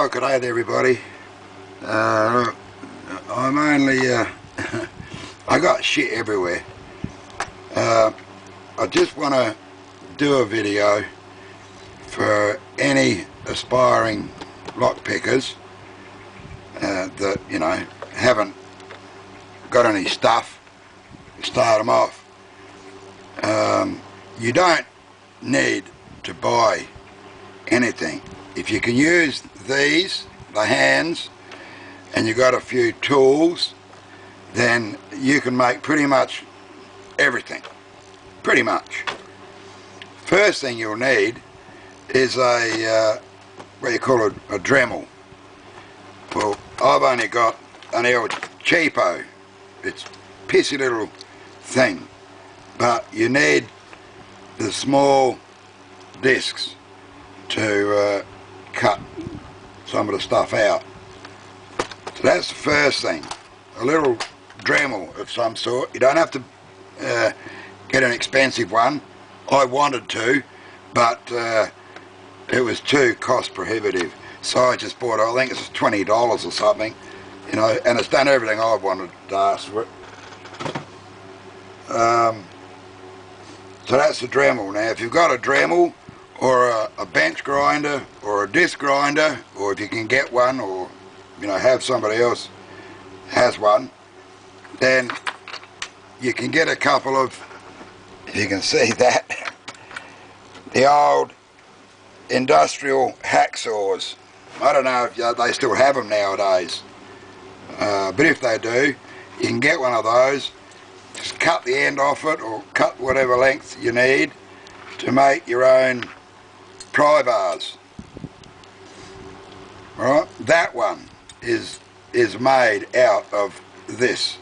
Oh, good day everybody. I'm only, I got shit everywhere. I just want to do a video for any aspiring lock pickers that, you know, haven't got any stuff to start them off. You don't need to buy anything. If you can use these, the hands, and you got a few tools, then you can make pretty much everything. Pretty much. First thing you'll need is a what you call a dremel. Well, I've only got an old cheapo. It's a pissy little thing, but you need the small discs to cut some of the stuff out. So that's the first thing. A little dremel of some sort. You don't have to get an expensive one. I wanted to, but it was too cost prohibitive. So I just bought, I think it's $20 or something, you know, and it's done everything I wanted to ask for it. So that's the Dremel. Now if you've got a Dremel or a bench grinder or a disc grinder, or if you can get one, or you know, have somebody else has one, then you can get a couple of, if you can see that, the old industrial hacksaws. I don't know if they still have them nowadays, but if they do, you can get one of those. Just cut the end off it, or cut whatever length you need to make your own pry bars. Right, that one is made out of this.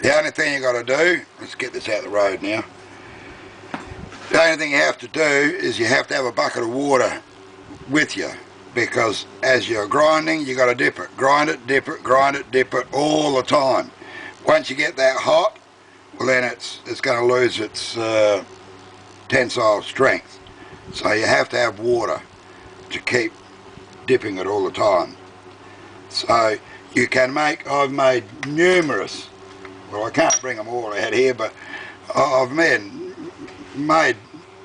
The only thing you got to do, let's get this out the road now. The only thing you have to do is you have to have a bucket of water with you, because as you're grinding, you got to dip it, grind it, dip it, grind it, dip it all the time. Once you get that hot, well then it's going to lose its tensile strength. So you have to have water to keep dipping it all the time. So you can make, I've made numerous, well I can't bring them all out here, but I've made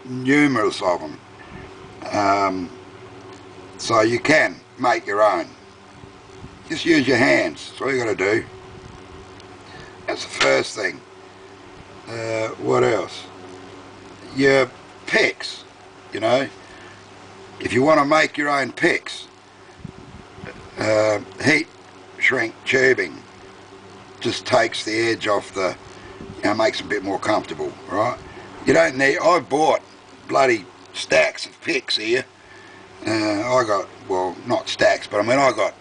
numerous of them. So you can make your own. Just use your hands, that's all you got to do. That's the first thing. What else? Your picks, you know. If you want to make your own picks, heat shrink tubing just takes the edge off the, you know, makes it a bit more comfortable, right? You don't need, I've bought bloody stacks of picks here. I got, well, not stacks, but I mean I got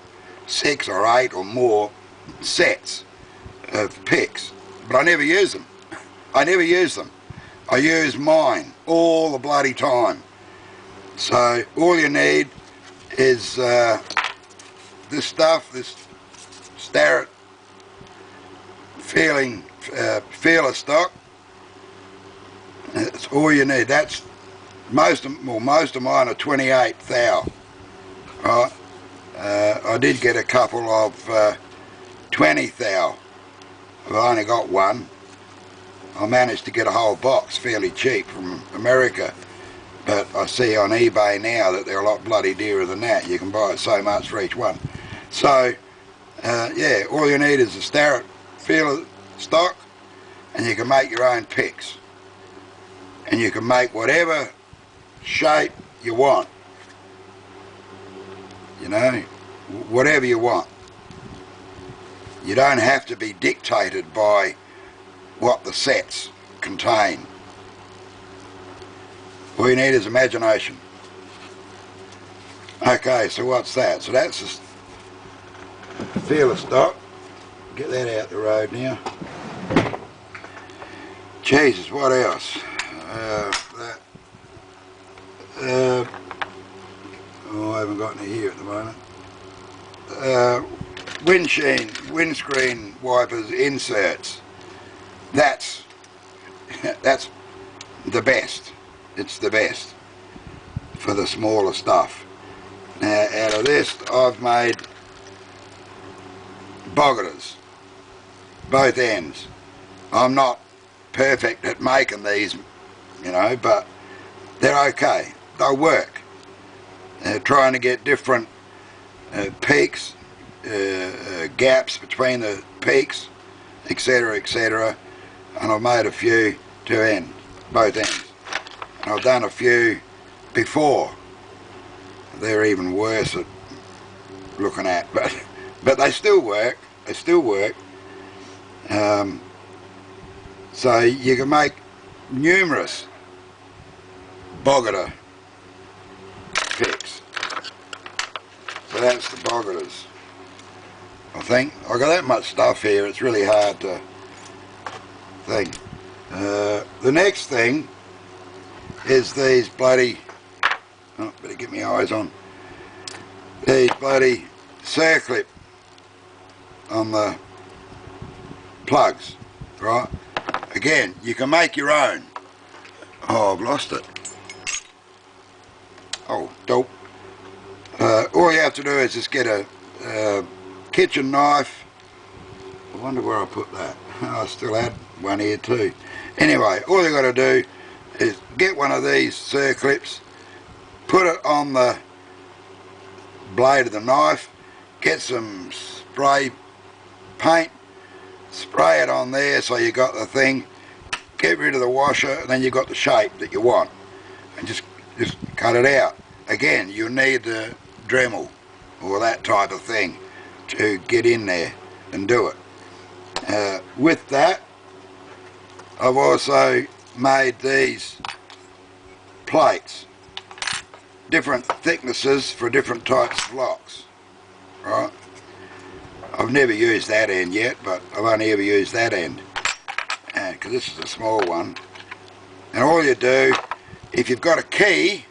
6 or 8 or more sets of picks, but I never use them. I never use them. I use mine all the bloody time. So all you need is this stuff, this Starrett feeler stock. That's all you need. That's most of mine are 28 thou. Right? I did get a couple of 20 thou. I've only got one. I managed to get a whole box fairly cheap from America, but I see on eBay now that they're a lot bloody dearer than that. You can buy it so much for each one. So yeah, all you need is a Starrett feeler stock, and you can make your own picks, and you can make whatever shape you want, you know, whatever you want. You don't have to be dictated by what the sets contain. All you need is imagination. Okay, so what's that? So that's the feeler stock. Get that out the road now. Jesus, what else? Oh, I haven't got any here at the moment. Windscreen wipers inserts. That's the best. It's the best for the smaller stuff. Out So this, I've made boggeters, both ends. I'm not perfect at making these, you know, but they're okay. They'll work. Trying to get different peaks, gaps between the peaks, etc, etc, and I've made a few to both ends. And I've done a few before. They're even worse at looking at, but they still work. They still work. So you can make numerous boggeter picks. So that's the boggeters. I think I've got that much stuff here, it's really hard to think. The next thing is these bloody, oh, better get my eyes on, these bloody circlip on the plugs, right? Again, you can make your own. Oh, I've lost it. Oh, dope. All you have to do is just get a kitchen knife. I wonder where I put that. I still had one here too. Anyway, all you got to do is get one of these circlips, put it on the blade of the knife, get some spray paint, spray it on there so you got the thing, get rid of the washer, and then you got the shape that you want, and just cut it out. Again, you need the dremel or that type of thing to get in there and do it. With that, I've also made these plates, different thicknesses for different types of locks, right? I've never used that end yet, but I've only ever used that end, because this is a small one. And all you do, if you've got a key,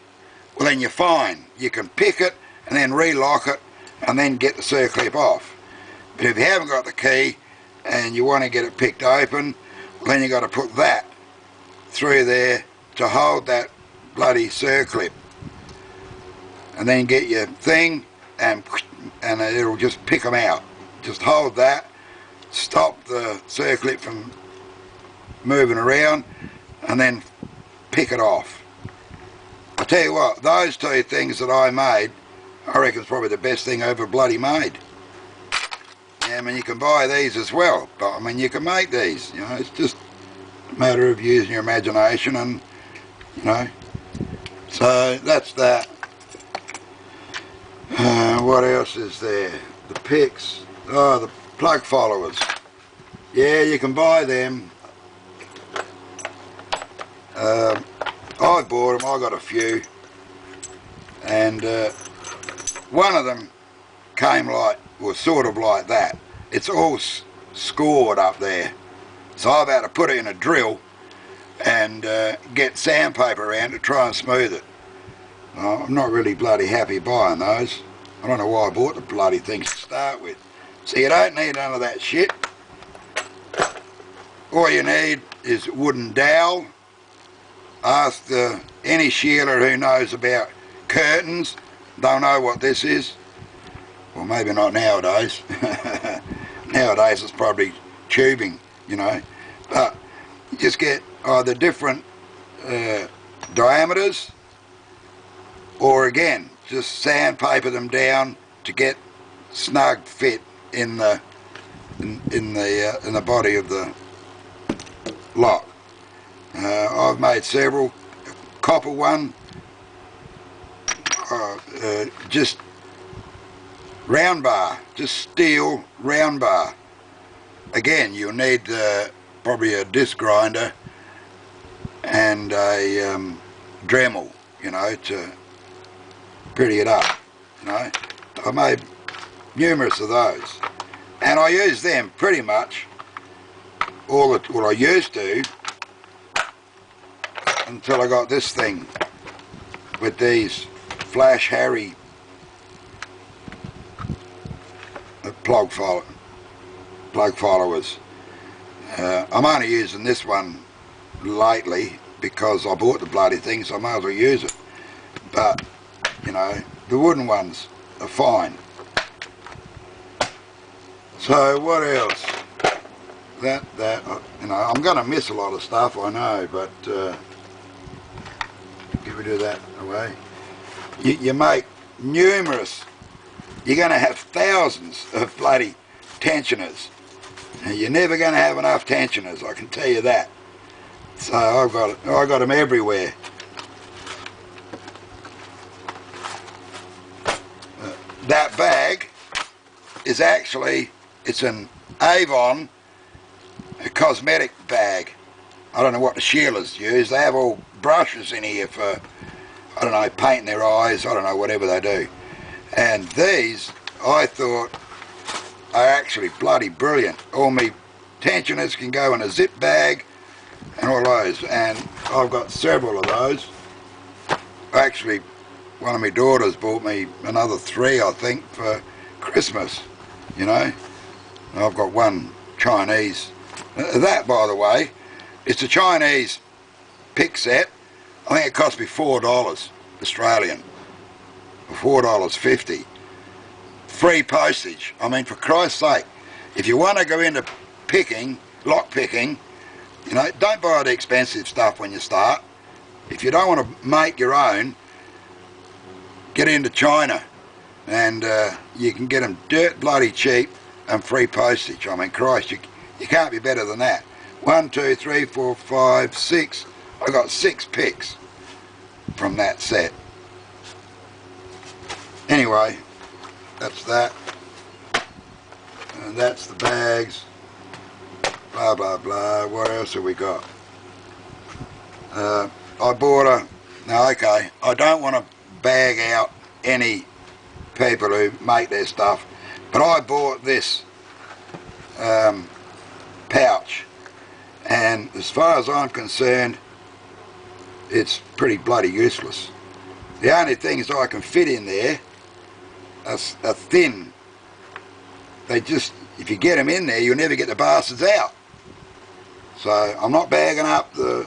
well then you're fine. You can pick it and then relock it and then get the circlip off. But if you haven't got the key and you want to get it picked open, well then you've got to put that through there to hold that bloody circlip. And then get your thing and it'll just pick them out. Just hold that, stop the circlip from moving around, and then pick it off. I tell you what, those two things that I made, I reckon it's probably the best thing I ever bloody made. Yeah, I mean, you can buy these as well, but I mean, you can make these, you know, it's just a matter of using your imagination and, you know. So, that's that. What else is there? The picks. Oh, the plug followers. Yeah, you can buy them. I bought them, I got a few, and one of them came like, was sort of like that. It's all scored up there, so I've had to put it in a drill and get sandpaper around to try and smooth it. I'm not really bloody happy buying those. I don't know why I bought the bloody things to start with. So you don't need none of that shit. All you need is wooden dowel. Ask any shearer who knows about curtains. They'll know what this is. Well, maybe not nowadays. Nowadays it's probably tubing, you know. But you just get either different diameters, or again, just sandpaper them down to get snug fit in the body of the lock. I've made several. Copper one, just round bar, just steel round bar. Again, you'll need probably a disc grinder and a Dremel, you know, to pretty it up, you know. I made numerous of those, and I use them pretty much what I used to, until I got this thing with these Flash Harry plug followers. I'm only using this one lately because I bought the bloody thing, so I might as well use it. But you know, the wooden ones fine. So what else? You know, I'm going to miss a lot of stuff, I know, but get rid of that away. You make numerous, you're going to have thousands of bloody tensioners. You're never going to have enough tensioners, I can tell you that. So I've got them everywhere. That bag is actually, it's an Avon cosmetic bag. I don't know what the Sheilas use. They have all brushes in here for, I don't know, painting their eyes, I don't know, whatever they do. And these, I thought, are actually bloody brilliant. All my tensioners can go in a zip bag and all those. And I've got several of those. Actually, one of my daughters bought me another 3, I think, for Christmas, you know. I've got one Chinese. That, by the way, it's a Chinese pick set. I think it cost me $4 Australian, or $4.50. Free postage. I mean, for Christ's sake, if you want to go into picking, lock picking, you know, don't buy the expensive stuff when you start. If you don't want to make your own, get into China, and you can get them dirt bloody cheap and free postage. I mean, Christ, you can't be better than that. 1, 2, 3, 4, 5, 6. I got 6 picks from that set. Anyway, that's that. And that's the bags. Blah, blah, blah. What else have we got? I bought a... Now, okay, I don't want to bag out any people who make their stuff, but I bought this pouch, and as far as I'm concerned, it's pretty bloody useless. The only things I can fit in there are thin. They just, if you get them in there, you'll never get the bastards out. So I'm not bagging out the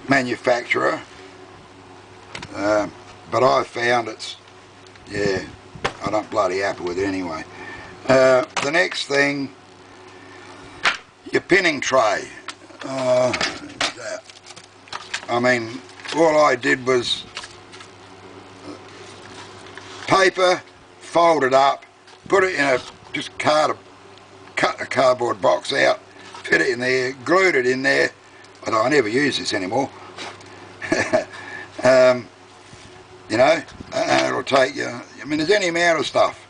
manufacturer, but I found it's, yeah, I don't bloody happy with it anyway. The next thing, your pinning tray. I mean, all I did was paper, fold it up, put it in a, just cut a cardboard box out, fit it in there, glued it in there. Although I never use this anymore. You know, and it'll take you, I mean, there's any amount of stuff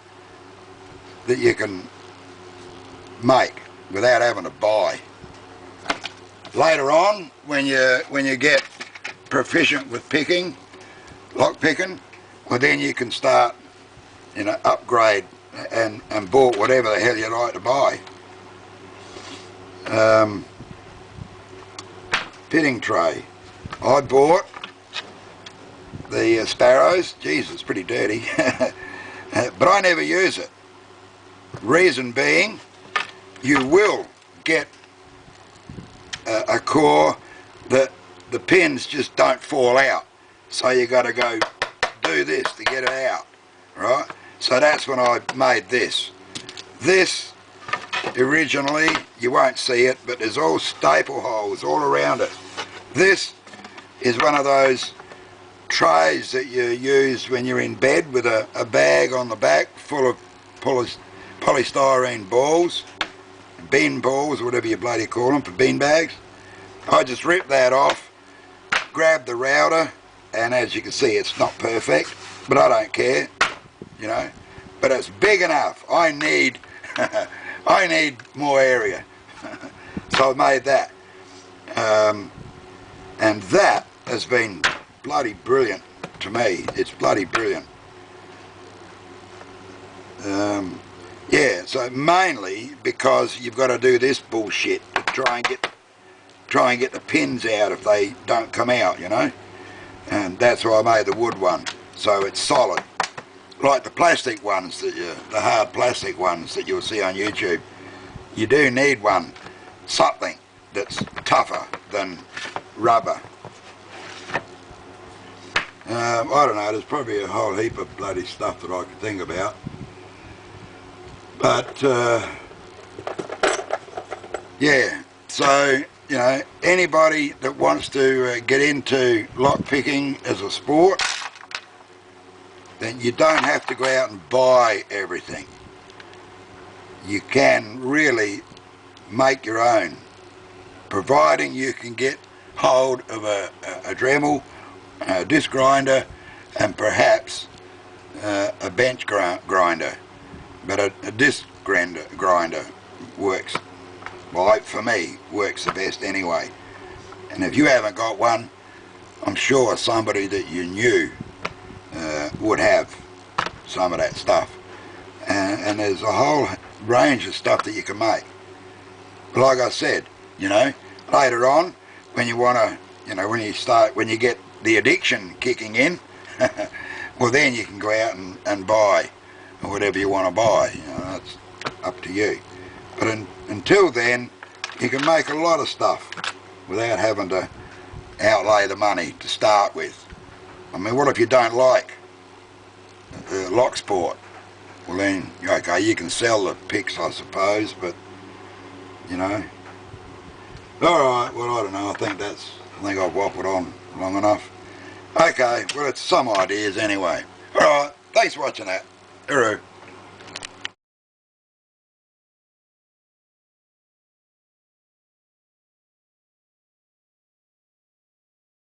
that you can make without having to buy. Later on, when you get proficient with picking, lock picking, well then you can start, you know, upgrade and bought whatever the hell you like to buy. Pitting tray. I bought the Sparrows. Jesus, it's pretty dirty. But I never use it. Reason being, you will get a core that the pins just don't fall out. So you got to go do this to get it out, right? So that's when I made this. This, originally, you won't see it, but there's all staple holes all around it. This is one of those trays that you use when you're in bed with a bag on the back full of polystyrene balls, bean balls, whatever you bloody call them, for bean bags. I just ripped that off, grabbed the router, and as you can see, it's not perfect, but I don't care, you know. But it's big enough. I need I need more area. So I made that. And that has been bloody brilliant to me. It's bloody brilliant. Yeah, so mainly because you've got to do this bullshit to try and get the pins out if they don't come out, you know. And that's why I made the wood one, so it's solid. Like the plastic ones, the hard plastic ones that you'll see on YouTube. You do need something that's tougher than rubber. I don't know, there's probably a whole heap of bloody stuff that I could think about. But, yeah, so, you know, anybody that wants to get into lockpicking as a sport, then you don't have to go out and buy everything. You can really make your own, providing you can get hold of a dremel, a disc grinder, and perhaps a bench grinder. But a disc grinder works, well, for me, works the best anyway. And if you haven't got one, I'm sure somebody that you knew would have some of that stuff. And there's a whole range of stuff that you can make. But like I said, you know, later on, when you want to, you know, when you get the addiction kicking in, well, then you can go out and buy whatever you want to buy. You know, that's up to you. But until then, you can make a lot of stuff without having to outlay the money to start with. I mean, what if you don't like Locksport? Well then, okay, you can sell the picks, I suppose, but, you know. Alright, well, I don't know, I think I've waffled on long enough. Okay, well, it's some ideas anyway. Alright, thanks for watching that. Hooroo.